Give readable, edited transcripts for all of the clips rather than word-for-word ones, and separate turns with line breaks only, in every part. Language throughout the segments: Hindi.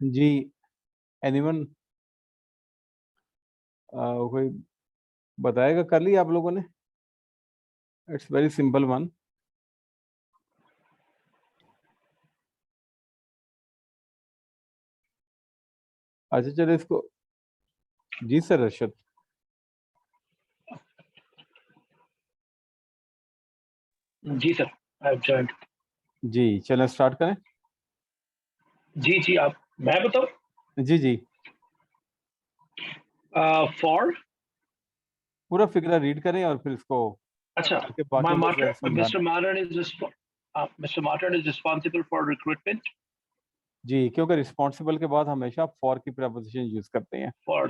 जी, एनीवन कोई बताएगा? कर लिया आप लोगों ने? It's very simple one. अच्छा चलो इसको, जी सर अरशद।
जी सर, आई हैव जॉइंड।
जी चलें स्टार्ट करें।
जी जी, आप, मैं बताऊं?
जी जी,
फॉर,
पूरा फिक्रा रीड करें और फिर इसको
अच्छा,
करके
my
बाकियों को
matter,
फिर समझाना
Mr.
है।
Mr. Martin is responsible for recruitment
जी, क्योंकि रिस्पॉन्सिबल के बाद हमेशा फॉर की प्रपोजिशन यूज करते हैं।
for,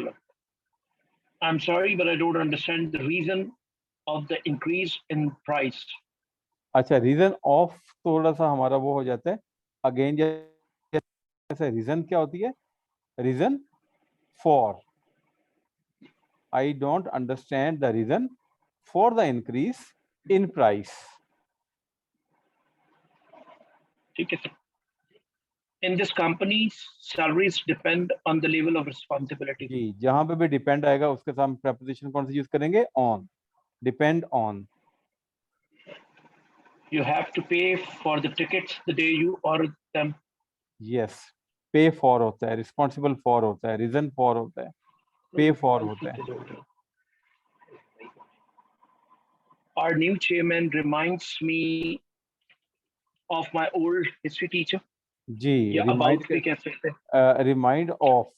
I'm sorry but I don't understand the reason of the increase in price.
अच्छा, रीजन ऑफ थोड़ा सा हमारा वो हो जाता है अगेन, जैसे रीजन क्या होती है? Reason for, I don't understand the reason for the increase in price.
ठीक है sir. In this company, salaries depend on the level of responsibility.
जी, जहां पे भी डिपेंड आएगा उसके साथ प्रपोजिशन कौन सी यूज करेंगे? On, depend on.
You have to pay for the tickets the day you order them.
Yes, पे फॉर होता है, रिस्पॉन्सिबल फॉर होता है, रीजन फॉर होता है, पे फॉर होता है।
Our new chairman reminds me of my old history teacher.
जी,
या
रिमाइंड,
about भी कह सकते हैं.
रिमाइंड ऑफ,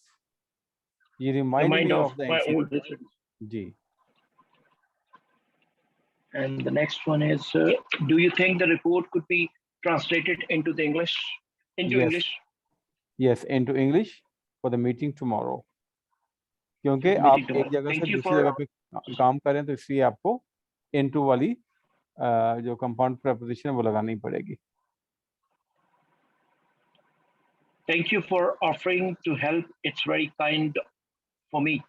ये remind
Remind
me
of
of the
my
ancient.
old history.
जी,
And the next one is, do you think the report could be translated into the English? Into
yes,
English?
Yes into English for the meeting tomorrow, क्योंकि
For the meeting
आप एक
tomorrow.
जगह से
Thank you
दूसरी
for.
जगह पे काम करें तो इसलिए आपको इनटू वाली जो कंपाउंड प्रपोजिशन है वो लगानी पड़ेगी।
Thank you for offering to help. It's very kind for me.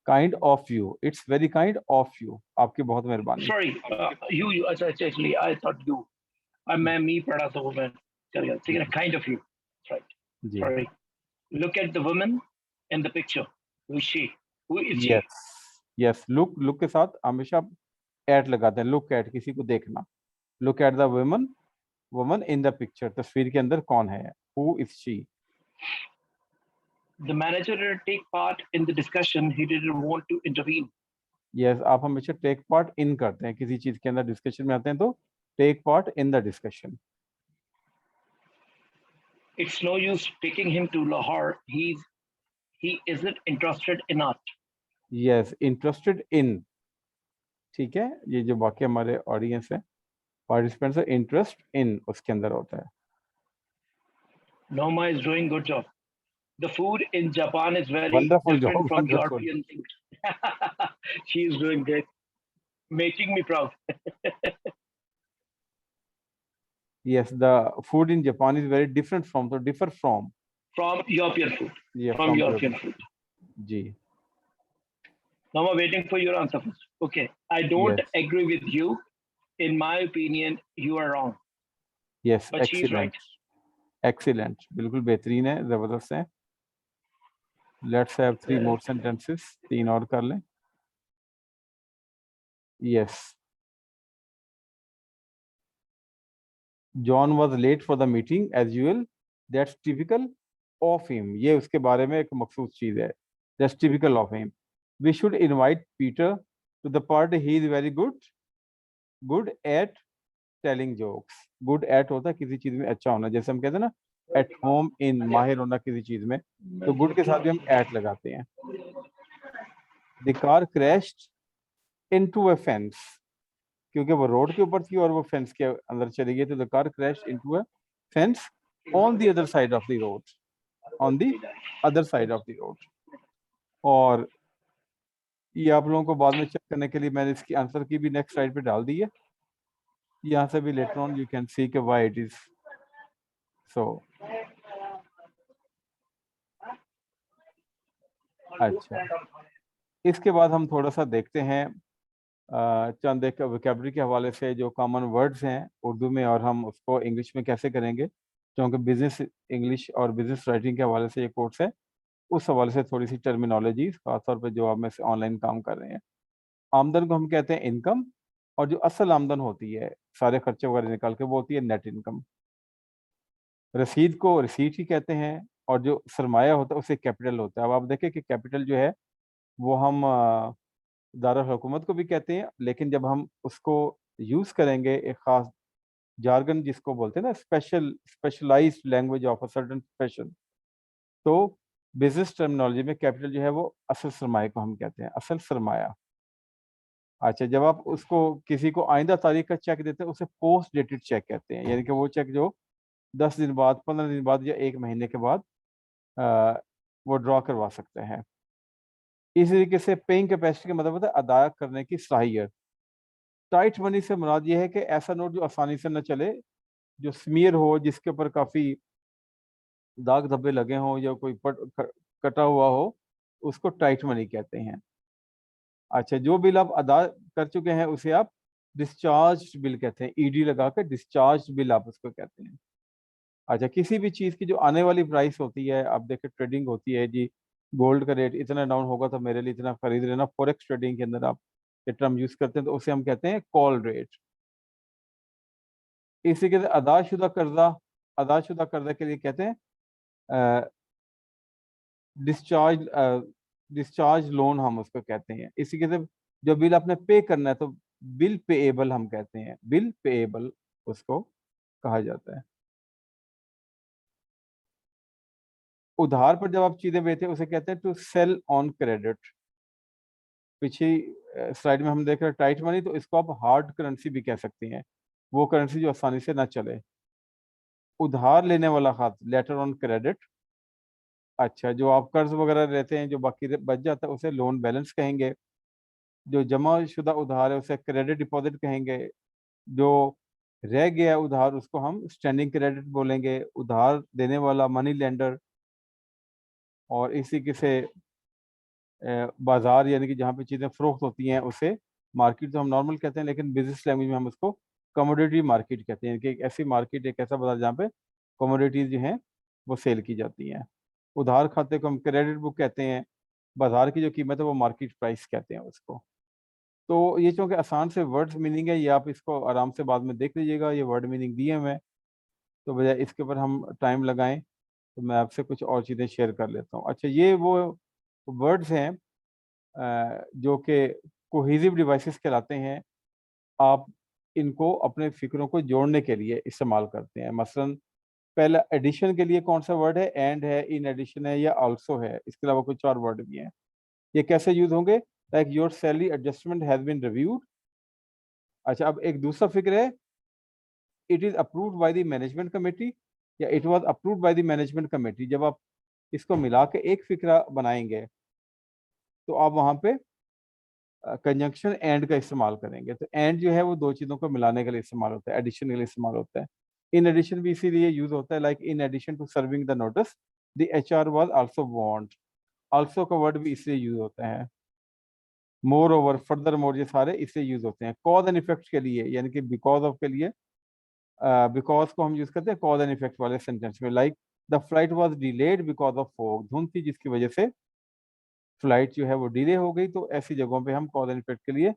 Kind of you, it's very kind of you, आपकी बहुत मेहरबानी।
Sorry, you. Actually, I thought you. मैं me पढ़ा तो वो मैं चल गया. ठीक है, kind of you. That's right.
जी,
Sorry. Look at the woman in the picture. Who is she? Who is she?
Yes, yes, look, look के साथ हमेशा एट लगाते हैं, लुक एट, किसी को देखना। Look at the woman, woman in the picture, तस्वीर के अंदर कौन है? Who is she?
The manager didn't take part in the discussion. He didn't want to intervene.
Yes, आप हमेशा टेक पार्ट इन करते हैं, किसी चीज के अंदर डिस्कशन में आते हैं तो take part in the discussion.
It's no use taking him to Lahore. He isn't interested in art.
Yes, interested in, ठीक है, ये जो बाकी हमारे ऑडियंस है, पार्टिसिपेंट्स है, इंटरेस्ट इन उसके अंदर होता है।
Norma is doing good job. The food in Japan is very
wonderful
different
job,
from
wonderful.
European things. She is doing great, making me proud.
Yes, the food in Japan is very different from, to differ from,
From European food.
ये
From
from
European
Europe.
food.
जी,
Now I'm waiting for your answer first. Okay. I don't
yes,
agree with you. In my opinion, you are wrong.
Yes,
But she is right.
Excellent, excellent, बिल्कुल बेहतरीन है, जबरदस्त है। लेट्स हैव 3 मोर सेंटेंसेस, 3 और कर लें। Yes, John was late for the meeting as usual, that's typical of him, ये उसके बारे में एक मखसूस चीज है, that's typical of him. We should invite Peter to the party, he is very good, good at telling jokes. Good at होता है किसी चीज में अच्छा होना, जैसे हम कहते हैं ना एट होम इन, माहिर होना किसी चीज में, तो गुड के साथ भी हम एट लगाते हैं। The car crashed into a fence, क्योंकि वो रोड के ऊपर थी और वो फेंस के अंदर चली गई, तो the car crashed into a fence on the other side of the road, on the other side of the road. और ये आप लोगों को बाद में चेक करने के लिए मैंने इसकी आंसर की भी नेक्स्ट स्लाइड पे डाल दी है, यहाँ से भी later on you can see के व्हाई इट इज सो। अच्छा, इसके बाद हम थोड़ा सा देखते हैं चंद एक वोकैबुलरी के हवाले से जो कॉमन वर्ड्स हैं उर्दू में और हम उसको इंग्लिश में कैसे करेंगे। क्योंकि बिजनेस इंग्लिश और बिजनेस राइटिंग के हवाले से ये कोर्स है, उस हवाले से थोड़ी सी टर्मिनोलॉजी खासतौर पर जो आप में से ऑनलाइन काम कर रहे हैं। आमदन को हम कहते हैं इनकम, और जो असल आमदन होती है सारे खर्चे वगैरह निकाल के, वो होती है नेट इनकम। रसीद को रिसीट ही कहते हैं, और जो सरमाया होता है उसे कैपिटल होता है। अब आप देखें कि कैपिटल जो है वो हम दारुल हुकूमत को भी कहते हैं, लेकिन जब हम उसको यूज करेंगे एक खास जार्गन जिसको बोलते हैं ना, specialised language of a certain profession, तो बिजनेस टर्मिनोलॉजी में कैपिटल जो है वो असल सरमाए को हम कहते हैं, असल सरमाया। अच्छा, जब आप उसको किसी को आइंदा तारीख का चेक देते हैं उसे पोस्ट डेटेड चेक कहते हैं, यानी कि वो चेक जो 10 दिन बाद, 15 दिन बाद या 1 महीने के बाद अ, वो ड्रॉ करवा सकते हैं। इसी तरीके से पेइंग कैपेसिटी का मतलब होता है अदा करने की सलाहियत। टाइट मनी से मुराद ये है कि ऐसा नोट जो आसानी से न चले, जो स्मीयर हो, जिसके ऊपर काफ़ी दाग धब्बे लगे हों या कोई कटा हुआ हो, उसको टाइट मनी कहते हैं। अच्छा, जो बिल आप अदा कर चुके हैं उसे आप डिस्चार्ज बिल कहते हैं, ईडी लगा कर डिस्चार्ज बिल आप उसको कहते हैं। अच्छा, किसी भी चीज़ की जो आने वाली प्राइस होती है, आप देखें ट्रेडिंग होती है जी, गोल्ड का रेट इतना डाउन होगा तो मेरे लिए इतना खरीद लेना, फॉरेक्स ट्रेडिंग के अंदर आप ये टर्म यूज करते हैं, तो उसे हम कहते हैं कॉल रेट। इसी के अदाशुदा कर्जा के लिए कहते हैं डिस्चार्ज डिस्चार्ज लोन, हम उसको कहते हैं। इसी के साथ जो बिल आपने पे करना है तो बिल पेएबल हम कहते हैं, बिल पेएबल उसको कहा जाता है। उधार पर जब आप चीजें बेचते हैं उसे कहते हैं टू सेल ऑन क्रेडिट। पिछली स्लाइड में हम देख रहे हैं टाइट मनी, तो इसको आप हार्ड करेंसी भी कह सकते हैं, वो करेंसी जो आसानी से ना चले। उधार लेने वाला खात, लेटर ऑन क्रेडिट। अच्छा, जो आप कर्ज वगैरह लेते हैं जो बाकी बच जाता है उसे लोन बैलेंस कहेंगे। जो जमा शुदा उधार है उसे क्रेडिट डिपॉजिट कहेंगे। जो रह गया उधार उसको हम स्टैंडिंग क्रेडिट बोलेंगे, उधार देने वाला मनी लेंडर। और इसी के से बाजार, यानी कि जहाँ पे चीज़ें फरोख्त होती हैं उसे मार्केट तो हम नॉर्मल कहते हैं, लेकिन बिजनेस लैंग्वेज में हम उसको कमोडिटी मार्केट कहते हैं, कि एक ऐसी मार्केट, एक ऐसा बाजार जहाँ पे कमोडिटीज जो हैं वो सेल की जाती हैं। उधार खाते को हम क्रेडिट बुक कहते हैं, बाजार की जो कीमत है वो मार्केट प्राइस कहते हैं उसको। तो ये चूँकि आसान से वर्ड्स मीनिंग है, ये आप इसको आराम से बाद में देख लीजिएगा, ये वर्ड मीनिंग दिए हुए हैं, तो बजाय इसके ऊपर हम टाइम लगाएं तो मैं आपसे कुछ और चीज़ें शेयर कर लेता हूँ। अच्छा, ये वो वर्ड्स हैं जो कि कोहेसिव डिवाइसेस कहलाते हैं। आप इनको अपने फिक्रों को जोड़ने के लिए इस्तेमाल करते हैं। मसलन पहला एडिशन के लिए कौन सा वर्ड है, एंड है, इन एडिशन है या आल्सो है। इसके अलावा कुछ और वर्ड भी हैं। ये कैसे यूज होंगे, like your salary adjustment has been reviewed. अच्छा, अब एक दूसरा फिक्र है, it is approved by the management committee या it was approved by the management committee. जब आप इसको मिला के एक फिक्रा बनाएंगे तो आप वहां पे कंजंक्शन एंड का इस्तेमाल करेंगे। तो एंड जो है वो दो चीज़ों को मिलाने के लिए इस्तेमाल होता है, एडिशन के लिए इस्तेमाल होता है। इन एडिशन भी इसीलिए यूज होता है, like in addition to serving the notice the HR was also warned. Also का वर्ड भी इसलिए यूज होता है। मोर ओवर, फर्दर मोर, ये सारे इससे यूज होते हैं। कॉज एंड इफेक्ट के लिए, यानी कि बिकॉज ऑफ के लिए बिकॉज को हम यूज करते हैं कॉज एंड इफेक्ट वाले सेंटेंस में, like the flight was delayed because of fog. धुंध थी जिसकी वजह से फ्लाइट जो है वो डिले हो गई। तो ऐसी जगहों पे हम कॉज एंड इफेक्ट के लिए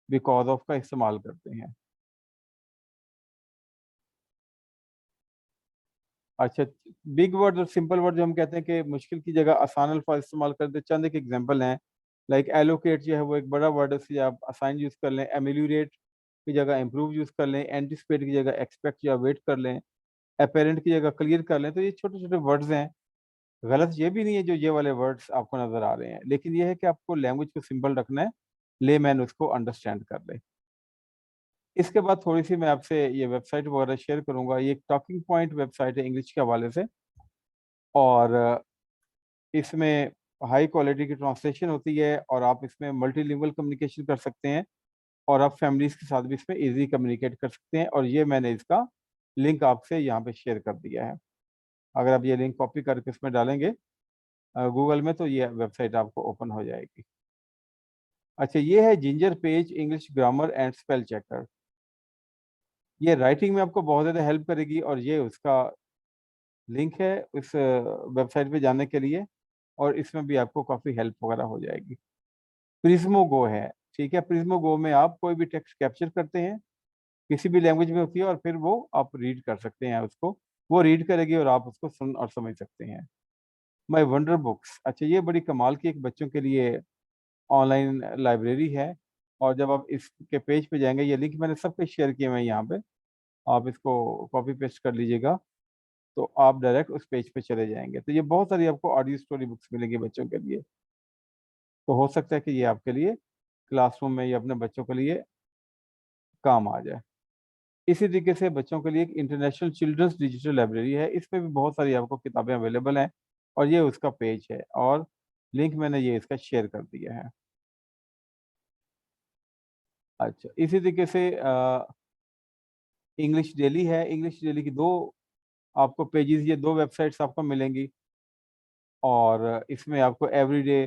बिकॉज ऑफ का इस्तेमाल करते हैं। अच्छा, बिग वर्ड और सिंपल वर्ड जो हम कहते हैं कि मुश्किल की जगह आसान अल्फाज इस्तेमाल करते हैं, चंद एक एग्जांपल हैं। लाइक एलोकेट जो है वो एक बड़ा वर्ड है, उसकी आप असाइन यूज कर लें। एमिल्यूरेट की जगह इम्प्रूव यूज कर लें। एंटिसिपेट की जगह एक्सपेक्ट या वेट कर लें। अपेरेंट की जगह क्लियर कर लें। तो ये छोटे छोटे वर्ड्स हैं। गलत ये भी नहीं है जो ये वाले वर्ड्स आपको नजर आ रहे हैं, लेकिन ये है कि आपको लैंग्वेज को सिंपल रखना है, ले मैन उसको अंडरस्टैंड कर ले। इसके बाद थोड़ी सी मैं आपसे ये वेबसाइट वगैरह शेयर करूंगा। ये एक टॉकिंग पॉइंट वेबसाइट है इंग्लिश के हवाले से, और इसमें हाई क्वालिटी की ट्रांसलेशन होती है, और आप इसमें मल्टीलिंगुअल कम्युनिकेशन कर सकते हैं, और आप फैमिलीज के साथ भी इसमें इजी कम्युनिकेट कर सकते हैं। और ये मैंने इसका लिंक आपसे यहाँ पे शेयर कर दिया है। अगर आप ये लिंक कॉपी करके इसमें डालेंगे गूगल में तो ये वेबसाइट आपको ओपन हो जाएगी। अच्छा, ये है ginger page English grammar and spell checker. ये राइटिंग में आपको बहुत ज़्यादा हेल्प करेगी, और ये उसका लिंक है इस वेबसाइट पे जाने के लिए, और इसमें भी आपको काफ़ी हेल्प वगैरह हो जाएगी। प्रिज्मो गो है, ठीक है। प्रिज्मो गो में आप कोई भी टेक्स्ट कैप्चर करते हैं, किसी भी लैंग्वेज में होती है, और फिर वो आप रीड कर सकते हैं उसको, वो रीड करेगी और आप उसको सुन और समझ सकते हैं। माई वंडर बुक्स, अच्छा ये बड़ी कमाल की एक बच्चों के लिए ऑनलाइन लाइब्रेरी है। और जब आप इसके पेज पे जाएंगे, ये लिंक मैंने सबके शेयर किए हुए हैं यहाँ पे, आप इसको कॉपी पेस्ट कर लीजिएगा, तो आप डायरेक्ट उस पेज पे चले जाएंगे। तो ये बहुत सारी आपको ऑडियो स्टोरी बुक्स मिलेंगी बच्चों के लिए। तो हो सकता है कि ये आपके लिए क्लासरूम में या अपने बच्चों के लिए काम आ जाए। इसी तरीके से बच्चों के लिए एक इंटरनेशनल चिल्ड्रंस डिजिटल लाइब्रेरी है, इसमें भी बहुत सारी आपको किताबें अवेलेबल हैं, और ये उसका पेज है, और लिंक मैंने ये इसका शेयर कर दिया है। अच्छा, इसी तरीके से इंग्लिश डेली है। इंग्लिश डेली की दो आपको पेजेस, ये दो वेबसाइट्स आपको मिलेंगी, और इसमें आपको एवरीडे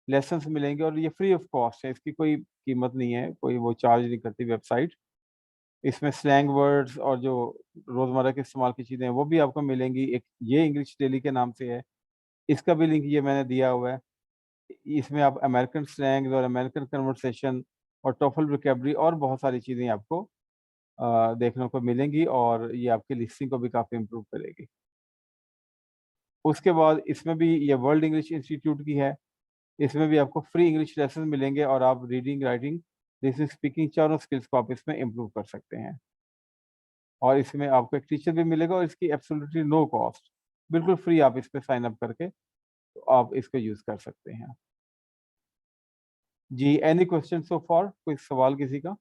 लेसन्स मिलेंगे, और ये फ्री ऑफ कॉस्ट है, इसकी कोई कीमत नहीं है, कोई वो चार्ज नहीं करती वेबसाइट। इसमें स्लैंग वर्ड्स और जो रोज़मर्रा के इस्तेमाल की चीज़ें हैं वो भी आपको मिलेंगी। एक ये इंग्लिश डेली के नाम से है, इसका भी लिंक ये मैंने दिया हुआ है। इसमें आप अमेरिकन स्लैंग्स और अमेरिकन कन्वर्सेशन और टोफल वोकैबुलरी और बहुत सारी चीज़ें आपको देखने को मिलेंगी, और ये आपकी लिसनिंग को भी काफ़ी इम्प्रूव करेगी। उसके बाद इसमें भी ये वर्ल्ड इंग्लिश इंस्टीट्यूट की है, इसमें भी आपको फ्री इंग्लिश लेसन मिलेंगे, और आप रीडिंग, राइटिंग, लिसनिंग, स्पीकिंग चारों स्किल्स को आप इसमें इम्प्रूव कर सकते हैं। और इसमें आपको एक टीचर भी मिलेगा, और इसकी एब्सोल्युटली नो कॉस्ट, बिल्कुल फ्री, आप इस पे साइन अप करके तो आप इसको यूज़ कर सकते हैं। जी, एनी क्वेश्चन सो फॉर, कोई सवाल किसी का?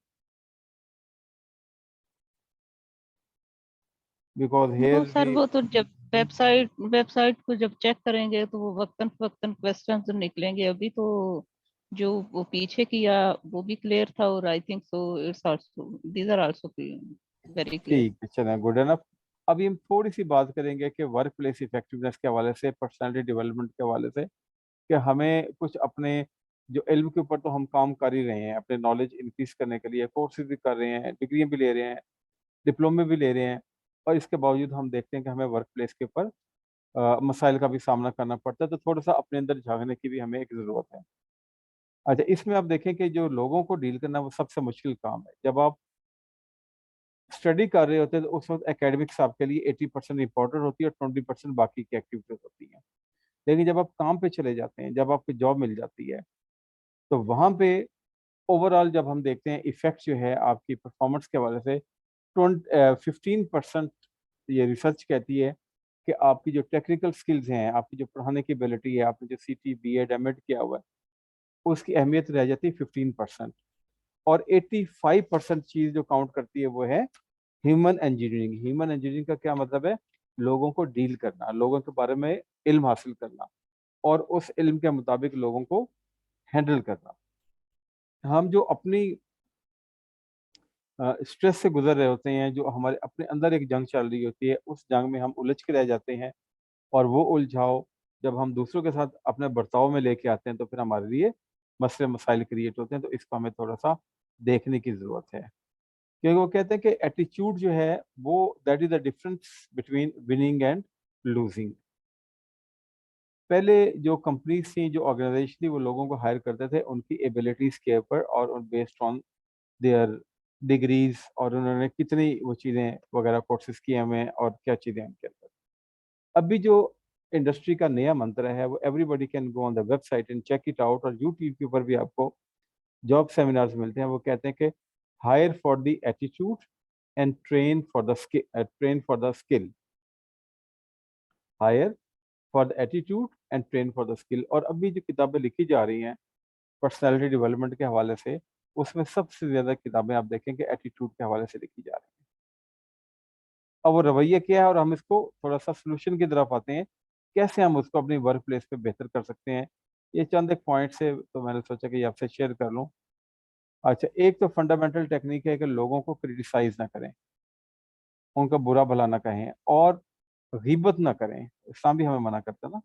बिकॉज़
नो
हियर
सर,
दी
वो तो जब वेबसाइट को जब चेक करेंगे तो वो वक्तन फवक्तन क्वेश्चन तो निकलेंगे। अभी तो जो वो पीछे किया वो भी क्लियर था, और I think so it's also these are also very clear.
ठीक है, चलें, गुड इनफ। अभी हम थोड़ी-सी बात करेंगे कि वर्क प्लेस इफेक्टिवनेस के हवाले से, पर्सनैलिटी डेवलपमेंट के हवाले से, कि हमें कुछ अपने जो इल्म के ऊपर तो हम काम कर ही रहे हैं, अपने नॉलेज इंक्रीज़ करने के लिए कोर्सेज़ भी कर रहे हैं, डिग्रियाँ भी ले रहे हैं, डिप्लोमे भी ले रहे हैं, और इसके बावजूद हम देखते हैं कि हमें वर्क प्लेस के ऊपर मसाइल का भी सामना करना पड़ता है, तो थोड़ा-सा अपने अंदर झाँकने की भी हमें एक ज़रूरत है। अच्छा, इसमें आप देखें कि जो लोगों को डील करना वो सबसे मुश्किल काम है। जब आप स्टडी कर रहे होते हैं, तो उस वक़्त एकेडमिक्स आपके लिए 80% इम्पोर्टेंट होती है, और 20% बाकी की एक्टिविटीज़ होती हैं। लेकिन जब आप काम पे चले जाते हैं, जब आपको जॉब मिल जाती है, तो वहाँ पे ओवरऑल जब हम देखते हैं इफ़ेक्ट जो है आपकी परफ़ॉर्मेंस के हवाले से, 15% ये रिसर्च कहती है कि आपकी जो टेक्निकल स्किल्स हैं, आपकी जो पढ़ाने की एबिलिटी है, आपने जो सीटी, बीएड, एमएड किया हुआ है, उसकी अहमियत रह जाती है 15%। और 85% चीज़ जो काउंट करती है वो है ह्यूमन इंजीनियरिंग। ह्यूमन इंजीनियरिंग का क्या मतलब है? लोगों को डील करना, लोगों के बारे में इल्म हासिल करना, और उस इल्म के मुताबिक लोगों को हैंडल करना। हम जो अपनी स्ट्रेस से गुज़र रहे होते हैं, जो हमारे अपने अंदर एक जंग चल रही होती है, उस जंग में हम उलझ के रह जाते हैं, और वो उलझाव जब हम दूसरों के साथ अपने बर्ताव में लेके आते हैं, तो फिर हमारे लिए मसले मसाइल क्रिएट होते हैं। तो इसको हमें थोड़ा-सा देखने की ज़रूरत है। क्योंकि वो कहते हैं कि एटीट्यूड जो है वो that is the difference between winning and losing. पहले जो कंपनीज़ थी, जो ऑर्गेनाइज़ेशन थी, वो लोगों को हायर करते थे उनकी एबिलिटीज़ के ऊपर, और उन बेस्ड ऑन देयर डिग्रीज़, और उन्होंने कितनी वो चीज़ें वगैरह कोर्सेज़ किए हुए हैं, और क्या चीज़ें उनके अंदर। अभी जो इंडस्ट्री का नया मंत्र है, वो everybody can go on the website and check it out, और यूट्यूब के ऊपर भी आपको जॉब सेमिनार्स मिलते हैं। वो कहते हैं कि hire for the attitude and train for the skill. Hire for the attitude and train for the skill. और अभी जो किताबें लिखी जा रही हैं पर्सनैलिटी डेवलपमेंट के हवाले से, उसमें सबसे ज़्यादा किताबें आप देखें कि एटीट्यूड के हवाले से लिखी जा रही हैं। अब वो रवैया क्या है, और हम इसको थोड़ा-सा सॉल्यूशन की तरफ आते हैं, कैसे हम उसको अपनी वर्क प्लेस पे बेहतर कर सकते हैं। ये चंद एक पॉइंट्स है, तो मैंने सोचा कि ये आपसे शेयर कर लूँ। अच्छा, एक तो फंडामेंटल टेक्नीक है कि लोगों को क्रिटिसाइज़ ना करें, उनका बुरा भला ना कहें, और ग़ीबत ना करें। इस्लाम भी हमें मना करता है ना।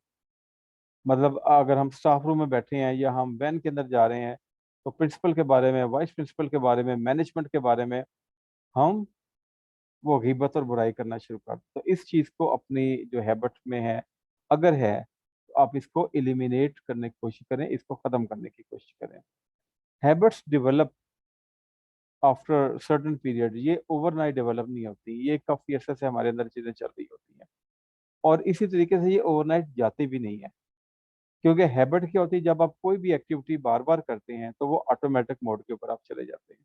मतलब अगर हम स्टाफ रूम में बैठे हैं, या हम वैन के अंदर जा रहे हैं, तो प्रिंसिपल के बारे में, वाइस प्रिंसिपल के बारे में, मैनेजमेंट के बारे में हम वो गीबत और बुराई करना शुरू कर। तो इस चीज को अपनी जो हैबिट में है, अगर है तो आप इसको एलिमिनेट करने की कोशिश करें, इसको खत्म करने की कोशिश करें। Habits develop after certain period, ये ओवरनाइट डेवलप नहीं होती, ये काफी अरसे से हमारे अंदर चीजें चल रही होती हैं, और इसी तरीके से ये ओवरनाइट जाती भी नहीं है। क्योंकि हैबिट क्या होती है, जब आप कोई भी एक्टिविटी बार बार करते हैं तो वो ऑटोमेटिक मोड के ऊपर आप चले जाते हैं,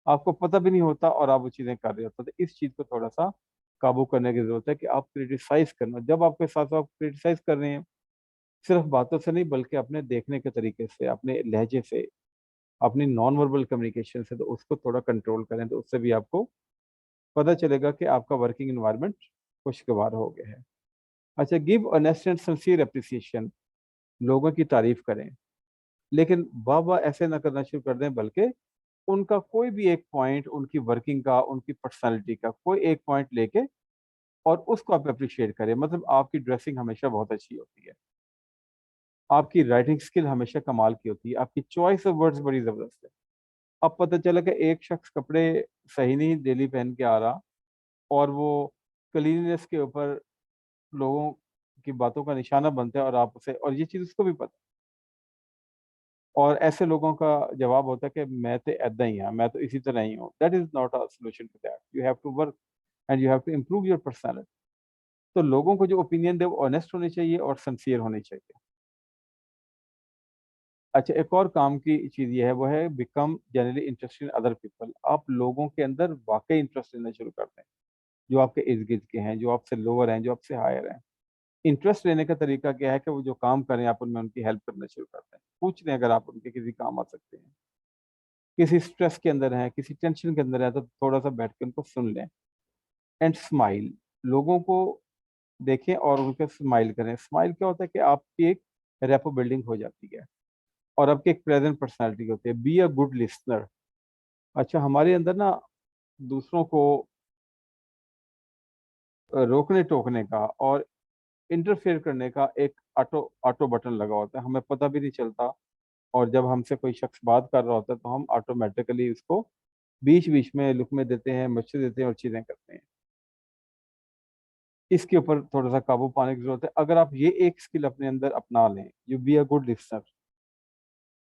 आपको पता भी नहीं होता और आप वो चीजें कर रहे होते हैं। तो इस चीज को थोड़ा सा काबू करने की जरूरत है कि आप क्रिटिसाइज करना, जब आपके साथ आप क्रिटिसाइज कर रहे हैं, सिर्फ बातों से नहीं बल्कि अपने देखने के तरीके से, अपने लहजे से, अपनी नॉन वर्बल कम्युनिकेशन से, तो उसको थोड़ा कंट्रोल करें, तो उससे भी आपको पता चलेगा कि आपका वर्किंग इन्वायरमेंट खुशगवार हो गया है। अच्छा, give honest and sincere appreciation, लोगों की तारीफ करें, लेकिन वाह वाह ऐसे ना करना शुरू कर दें, बल्कि उनका कोई भी एक पॉइंट, उनकी वर्किंग का, उनकी पर्सनालिटी का कोई एक पॉइंट लेके और उसको आप अप्रिशिएट करें। मतलब आपकी ड्रेसिंग हमेशा बहुत अच्छी होती है, आपकी राइटिंग स्किल हमेशा कमाल की होती है, आपकी चॉइस ऑफ वर्ड्स बड़ी जबरदस्त है। अब पता चला कि एक शख्स कपड़े सही नहीं डेली पहन के आ रहा, और वो क्लीननेस के ऊपर लोगों की बातों का निशाना बनता है, और आप उसे, और ये चीज़ उसको भी पता, और ऐसे लोगों का जवाब होता है कि मैं तो ऐदा ही हाँ, मैं तो इसी तरह ही हूँ। That is not a solution to that, you have to work and you have to improve your personality. तो लोगों को जो ओपिनियन दे वो ऑनेस्ट होने चाहिए और सिंसियर होने चाहिए। अच्छा, एक और काम की चीज़ ये है, वो है become generally interested in other people. आप लोगों के अंदर वाकई इंटरेस्ट लेना शुरू करते हैं, जो आपके इर्द गिर्द के हैं, जो आपसे लोअर हैं, जो आपसे हायर हैं। इंटरेस्ट लेने का तरीका क्या है कि वो जो काम करें आप उनमें उनकी हेल्प करना शुरू करते हैं, पूछ लें अगर आप उनके किसी काम आ सकते हैं, किसी स्ट्रेस के अंदर हैं, किसी टेंशन के अंदर है, तो थोड़ा सा बैठ के उनको सुन लें। एंड स्माइल, लोगों को देखें और उनके स्माइल करें। स्माइल क्या होता है कि आपकी एक रेपो बिल्डिंग हो जाती है, और आपकी एक प्रेजेंट पर्सनालिटी होती है। Be a good listener. अच्छा, हमारे अंदर ना दूसरों को रोकने टोकने का और इंटरफेयर करने का एक ऑटो ऑटो बटन लगा होता है, हमें पता भी नहीं चलता, और जब हमसे कोई शख्स बात कर रहा होता है तो हम ऑटोमेटिकली उसको बीच बीच में लुकमे देते हैं, मच्छर देते हैं और चीज़ें करते हैं। इसके ऊपर थोड़ा सा काबू पाने की जरूरत है। अगर आप ये एक स्किल अपने अंदर अपना लें, you be a good listener,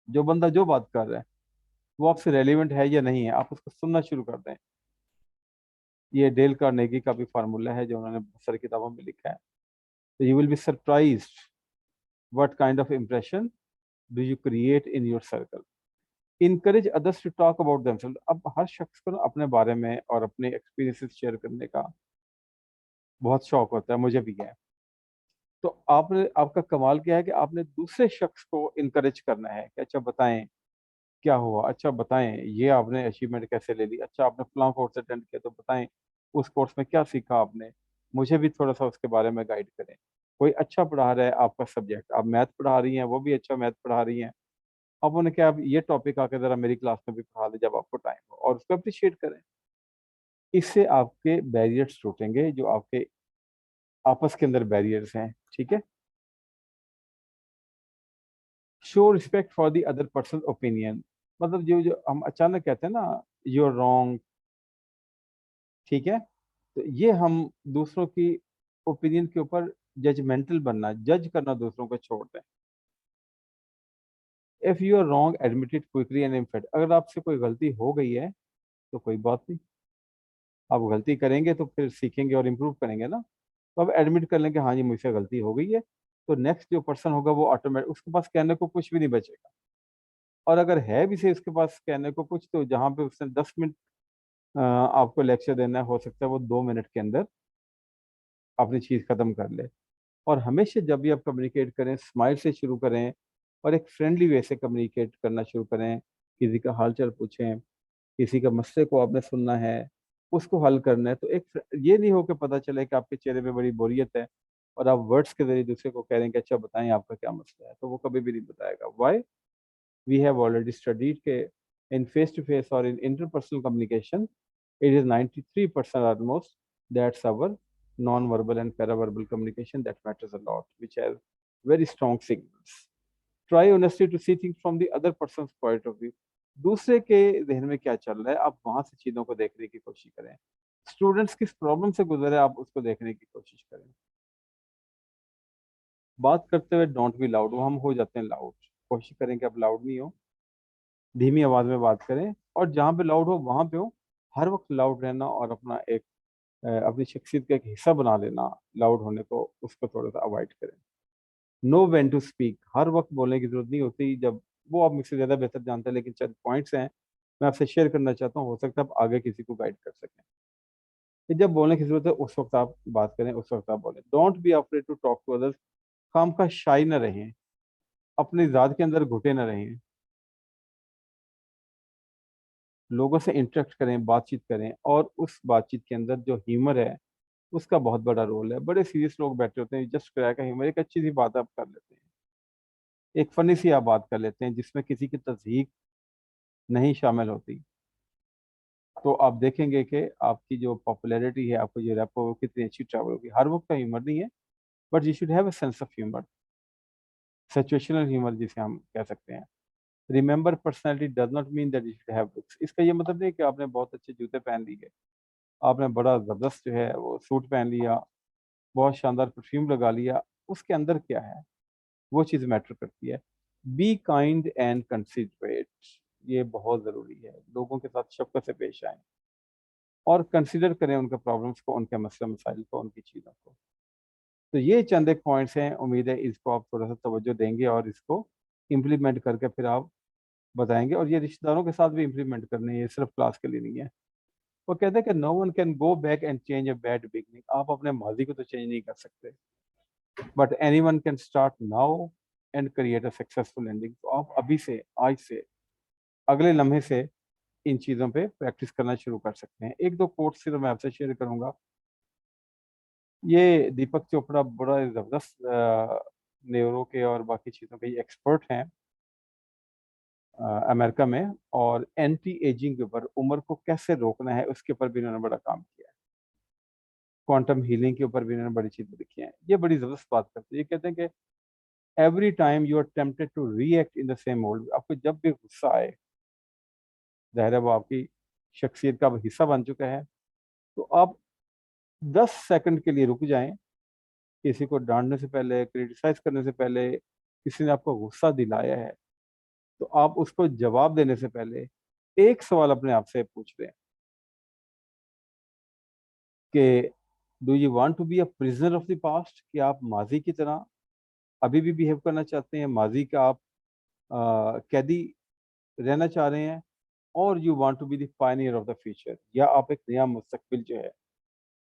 जो बंदा जो बात कर रहा है वो आपसे रेलिवेंट है या नहीं है, आप उसको सुनना शुरू कर दें। ये डेल कार्नेगी का भी फार्मूला है जो उन्होंने बहुत सारी किताबों में लिखा है। तो you will be surprised what kind of impression do you create in your circle. Encourage others to talk about themselves. अब हर शख्स को ना अपने बारे में और अपने एक्सपीरियंसेस शेयर करने का बहुत शौक होता है, मुझे भी है। तो आपने, आपका कमाल क्या है कि आपने दूसरे शख्स को इनकरेज करना है कि अच्छा बताएं क्या हुआ, अच्छा बताएं ये आपने अचीवमेंट कैसे ले ली, अच्छा आपने फलां कोर्स अटेंड किया तो बताएं उस कोर्स में क्या सीखा आपने, मुझे भी थोड़ा सा उसके बारे में गाइड करें। कोई अच्छा पढ़ा रहा है आपका सब्जेक्ट, आप मैथ पढ़ा रही हैं, वो भी अच्छा मैथ पढ़ा रही हैं, अब उन्हें क्या, आप ये टॉपिक आके जरा मेरी क्लास में भी पढ़ा दें जब आपको टाइम हो, और उसको अप्रिशिएट करें। इससे आपके बैरियर्स टूटेंगे, जो आपके आपस के अंदर बैरियर्स हैं, ठीक है। Show respect for the other person opinion. मतलब जो जो हम अचानक कहते हैं ना, यू आर रॉन्ग, ठीक है, तो ये हम दूसरों की ओपिनियन के ऊपर जजमेंटल बनना, जज करना दूसरों को छोड़ दें। If you are wrong admit it quickly and in fact, अगर आपसे कोई गलती हो गई है तो कोई बात नहीं, आप गलती करेंगे तो फिर सीखेंगे और इम्प्रूव करेंगे ना। तो आप एडमिट कर लें कि हाँ जी मुझसे गलती हो गई है, तो नेक्स्ट जो पर्सन होगा वो ऑटोमेटिक, उसके पास कहने को कुछ भी नहीं बचेगा। और अगर है भी से उसके पास कहने को कुछ, तो जहाँ पे उसने 10 मिनट आपको लेक्चर देना है, हो सकता है वो 2 मिनट के अंदर अपनी चीज़ खत्म कर ले। और हमेशा जब भी आप कम्युनिकेट करें, स्माइल से शुरू करें, और एक फ्रेंडली वे से कम्युनिकेट करना शुरू करें। किसी का हाल चाल पूछें, किसी का मसले को आपने सुनना है, उसको हल करना है, तो एक ये नहीं हो कि पता चले कि आपके चेहरे पे बड़ी बोरियत है और आप वर्ड्स के जरिए दूसरे को कह रहे हैं कि अच्छा बताएं आपका क्या मसला है, तो वो कभी भी नहीं बताएगा। Why? We have already studied के इन फेस टू फेस और in interpersonal communication it is 93% almost, that's our non-verbal and paraverbal communication that matters a lot, which has very strong signals. Try honestly to see things from the other person's point of view. दूसरे के जहन में क्या चल रहा है, आप वहां से चीजों को देखने की कोशिश करें। स्टूडेंट्स किस प्रॉब्लम से गुजरे आप उसको देखने की कोशिश करें। बात करते हुए डोंट बी लाउड, वो हम हो जाते हैं लाउड, कोशिश करें कि आप लाउड नहीं हो, धीमी आवाज में बात करें, और जहाँ पे लाउड हो वहां पे हो। हर वक्त लाउड रहना और अपना एक अपनी शख्सियत का एक हिस्सा बना लेना लाउड होने को, उसको थोड़ा सा अवॉइड करें। नो व्हेन टू स्पीक, हर वक्त बोलने की जरूरत नहीं होती, जब वो आप मुझसे ज्यादा बेहतर जानते हैं, लेकिन चंद पॉइंट्स हैं मैं आपसे शेयर करना चाहता हूँ, हो सकता है आप आगे किसी को गाइड कर सकें। कि जब बोलने की जरूरत है उस वक्त आप बात करें, उस वक्त आप बोलें। Don't be afraid to talk to others, काम का शाई न रहें, अपनी जात के अंदर घुटे न रहें, लोगों से इंटरेक्ट करें, बातचीत करें, और उस बातचीत के अंदर जो ह्यूमर है उसका बहुत बड़ा रोल है। बड़े सीरियस लोग बैठे होते हैं, जस्ट क्रैक का ह्यूमर, एक अच्छी सी बात आप कर लेते हैं, एक फनी सी आप बात कर लेते हैं जिसमें किसी की तज़हीक नहीं शामिल होती, तो आप देखेंगे कि आपकी जो पॉपुलैरिटी है, आपको जो रैप वो कितनी अच्छी ट्रैवल होगी। हर वक्त का ह्यूमर नहीं है, but you should have a sense of humour, situational humour जिसे हम कह सकते हैं। Remember personality does not mean that you should have looks, इसका ये मतलब नहीं कि आपने बहुत अच्छे जूते पहन लिए, आपने बड़ा ज़बरदस्त जो है वो सूट पहन लिया, बहुत शानदार परफ्यूम लगा लिया, उसके अंदर क्या है वो चीज़ मैटर करती है। बी काइंड एंड कंसिडरेट, ये बहुत ज़रूरी है, लोगों के साथ शफ़क़त से पेश आएँ और कंसिडर करें उनके प्रॉब्लम्स को, उनके मसला मसाइल को, उनकी चीज़ों को। तो ये चंद एक पॉइंट्स हैं, उम्मीद है इसको आप थोड़ा सा तवज्जो देंगे और इसको इम्प्लीमेंट करके फिर आप बताएंगे। और ये रिश्तेदारों के साथ भी इम्प्लीमेंट करने हैं, ये सिर्फ क्लास के लिए नहीं है। वो कहते हैं कि no one can go back and change a bad beginning, आप अपने माजी को तो चेंज नहीं कर सकते, but anyone can start now and create a successful ending. तो आप अभी से, आज से, अगले लम्हे से इन चीज़ों पे प्रैक्टिस करना शुरू कर सकते हैं। एक दो कोट सिर्फ मैं आपसे शेयर करूंगा। ये दीपक चोपड़ा बड़ा ज़बरदस्त न्यूरो के और बाकी चीज़ों के एक्सपर्ट हैं अमेरिका में, और एंटी एजिंग के ऊपर, उम्र को कैसे रोकना है उसके ऊपर भी इन्होंने बड़ा काम किया है। क्वांटम हीलिंग के ऊपर भी इन्होंने बड़ी चीज़ें लिखी हैं। ये बड़ी ज़बरदस्त बात करते हैं, ये कहते हैं कि every time you are tempted to react in the same mode, आपको जब भी गुस्सा आए, ज़ाहिर है वो आपकी शख्सियत का अब हिस्सा बन चुका है, तो आप 10 सेकंड के लिए रुक जाएं, किसी को डांटने से पहले, क्रिटिसाइज करने से पहले, किसी ने आपको गुस्सा दिलाया है, तो आप उसको जवाब देने से पहले एक सवाल अपने आप से पूछ लें कि do you want to be a prisoner of the past, कि आप माजी की तरह अभी भी बिहेव करना चाहते हैं, माजी का आप कैदी रहना चाह रहे हैं, और you want to be the pioneer of the future, या आप एक नया मुस्तकबिल जो है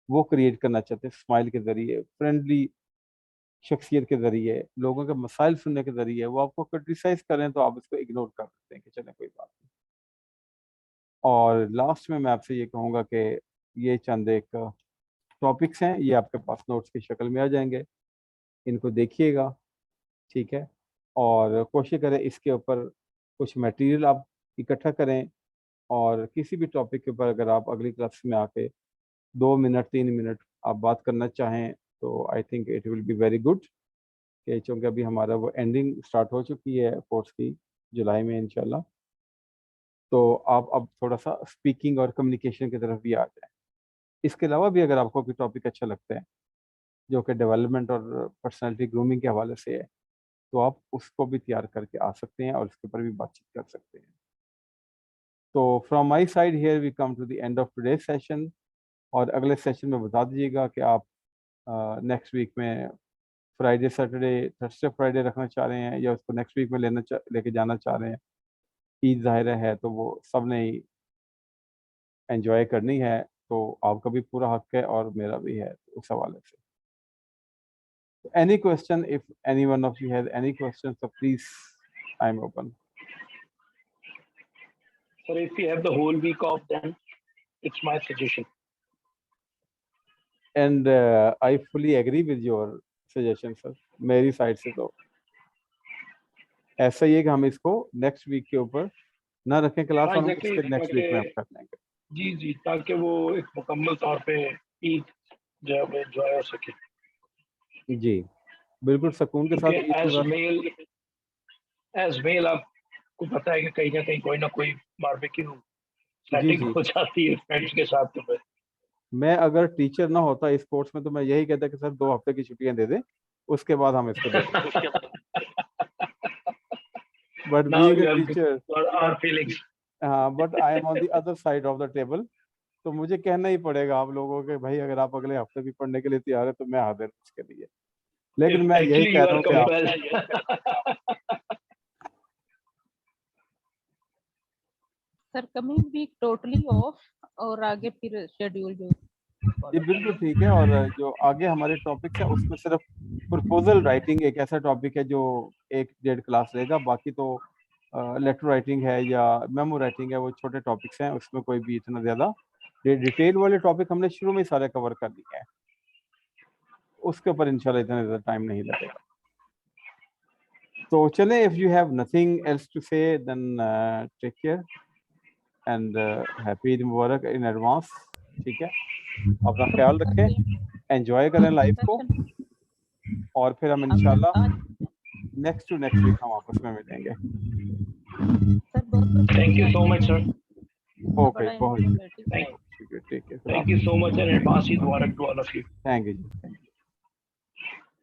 वो क्रिएट करना चाहते हैं, स्माइल के जरिए, फ्रेंडली शख्सियत के ज़रिए, लोगों के मसाइल सुनने के ज़रिए। वो आपको क्रिटिसाइज़ करें तो आप उसको इग्नोर कर सकते हैं कि चलें कोई बात नहीं। और लास्ट में मैं आपसे ये कहूँगा कि ये चंद एक टॉपिक्स हैं, ये आपके पास नोट्स की शक्ल में आ जाएँगे, इनको देखिएगा, ठीक है? और कोशिश करें इसके ऊपर कुछ मटेरियल आप इकट्ठा करें, और किसी भी टॉपिक के ऊपर अगर आप अगली क्लास में आके 2 मिनट, 3 मिनट आप बात करना चाहें, तो I think it will be very good. कि चूँकि अभी हमारा वो एंडिंग स्टार्ट हो चुकी है कोर्स की, जुलाई में इंशाल्लाह, तो आप अब थोड़ा-सा स्पीकिंग और कम्युनिकेशन की तरफ भी आ जाएँ। इसके अलावा भी अगर आपको कोई टॉपिक अच्छा लगता है, जो कि डेवलपमेंट और पर्सनैलिटी ग्रूमिंग के हवाले से है, तो आप उसको भी तैयार करके आ सकते हैं और उसके ऊपर भी बातचीत कर सकते हैं। तो from my side here we come to the end of today's session, और अगले सेशन में बता दीजिएगा कि आप नेक्स्ट वीक में फ्राइडे, सैटरडे, थर्सडे, फ्राइडे रखना चाह रहे हैं, या उसको नेक्स्ट वीक में लेके जाना चाह रहे हैं। ईद ज़ाहिर है तो वो सब ने ही एंजॉय करनी है, तो आपका भी पूरा हक है और मेरा भी है उस हवाले से। Any question, if any one of you has any question, so please I am open.
Sir, if you have the whole week off, then it's my suggestion.
And I fully agree with your suggestion sir. मेरी साइड से तो ऐसा ही है कि हम इसको नेक्स्ट वीक के ऊपर ना रखें क्लास,
हाँ
और हम
एग्जैक्टली,
उसके नेक्स्ट वीक में हम कर लेंगे।
जी जी, ताकि वो एक मुकम्मल तौर पे ईद जो है वो एंजॉय हो सके।
जी, बिल्कुल सुकून के साथ
क्योंकि
ईद मुबारक।
एज मेल आपको पता है कि कहीं ना कहीं कोई ना कोई बारबेक्यू
जी
सेटिंग
जी
हो जाती है फ्रेंड्स के साथ, तो फिर
मैं अगर टीचर ना होता इस कोर्स में तो मैं यही कहता कि सर 2 हफ्ते की छुट्टियां दे दें, उसके बाद हम इसको देखेंगे। But
Now
being
you
a
have to
teacher,
for our feelings.
हाँ, but I am on the other side of the table, तो मुझे कहना ही पड़ेगा आप लोगों के, भाई अगर आप अगले हफ्ते भी पढ़ने के लिए तैयार है तो मैं हाजिर हूं उसके लिए। लेकिन मैं यही
Actually,
कह
you
रहा
are
हूँ कि आप
compelled.
Sir coming week totally off, और आगे फिर शेड्यूल जो
ये बिल्कुल ठीक है। और जो आगे हमारे टॉपिक्स हैं उसमें सिर्फ प्रपोजल राइटिंग एक ऐसा टॉपिक है जो 1-1.5 क्लास रहेगा, बाकी तो लेटर राइटिंग है या मेमो राइटिंग है, वो छोटे टॉपिक्स हैं, उसमें कोई भी इतना ज्यादा डिटेल वाले टॉपिक हमने शुरू में ही सारे कवर कर लिए हैं, उसके ऊपर इंशाल्लाह इतना ज्यादा टाइम नहीं लगेगा। तो चले, if you have nothing else to say then take care and happy Eid मुबारक इन एडवांस। ठीक है, अपना ख्याल रखें, एंजॉय करें लाइफ को, और फिर हम इंशाल्लाह नेक्स्ट टू नेक्स्ट वीक हम आपस में मिलेंगे।
सर बहुत
Thank you so much, sir.
Okay, बहुत
Thank
शुक्रिया, ठीक है,
Thank you so much, and advance Eid Mubarak to all of you.
Thank you जी, थैंक यू।